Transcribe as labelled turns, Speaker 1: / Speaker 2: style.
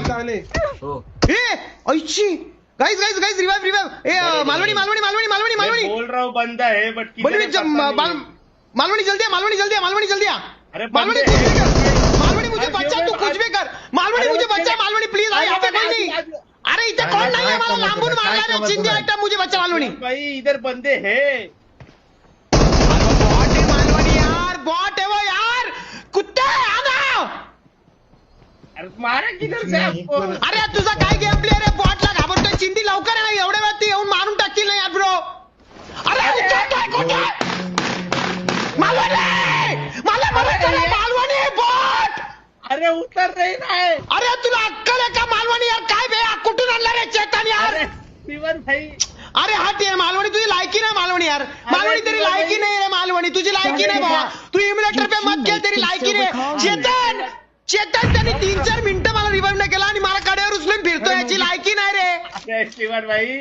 Speaker 1: चांगले
Speaker 2: ऐशी guys guys guys revive ए मालवणी मालवणी मालवणी मालवणी मालवणी
Speaker 3: बोल रहा हूँ बंदा है बट
Speaker 2: मालवणी जल्दी आ मालवणी जल्दी आ मालवणी जल्दी आ
Speaker 3: अरे
Speaker 2: मालवणी
Speaker 3: बंदे
Speaker 2: कुछ भी
Speaker 3: हैं।
Speaker 2: कर मालवणी मुझे
Speaker 3: अरे
Speaker 2: बच्चा
Speaker 3: क्यों
Speaker 2: तू
Speaker 3: मैं
Speaker 2: कुछ भी कर मालवणी मुझे बच्चा मालवणी प्लीज यहाँ पे कोई नहीं अरे इधर कौन नहीं है मला लांबून मारला रे चिंदी आइटम मुझे बच्चा मालवणी
Speaker 3: भाई इधर बंदे हैं
Speaker 2: बॉट है मालवणी यार बॉट है वो यार कुत्ते आना
Speaker 3: अरे मारा किधर से आपको
Speaker 2: अरे तुझा काय गेम प्ले रे बॉटला घाबरतोय चिंदी लवकर आहे ना एवढ्या वेळात ती येऊन मारून टाकतील ना यार ब्रो अरे उचलतोय कुठे मालवणी मला मारायचं मालवणी बॉट
Speaker 3: अरे उतर रही ना है
Speaker 2: अरे तुला अक्कल आहे का मालवणी यार काय बे कुठून आणला रे चेतन यार
Speaker 3: अरे शिवन भाई
Speaker 2: अरे हा ते मालवणी तुझी लायकी नाही मालवणी यार मालवणी तेरी लायकी नाही रे मालवणी तुझी लायकी नाही बाबा तू इम्युलेटर पे मत खेळ तेरी लायकी नाही चेतन चेतन त्यांनी 3-4 मिनिटं मला रिवाइव्ह नाही केला आणि मला कडेवर उचलून फिरतो याची लायकी नाही रे
Speaker 3: अरे शिवन भाई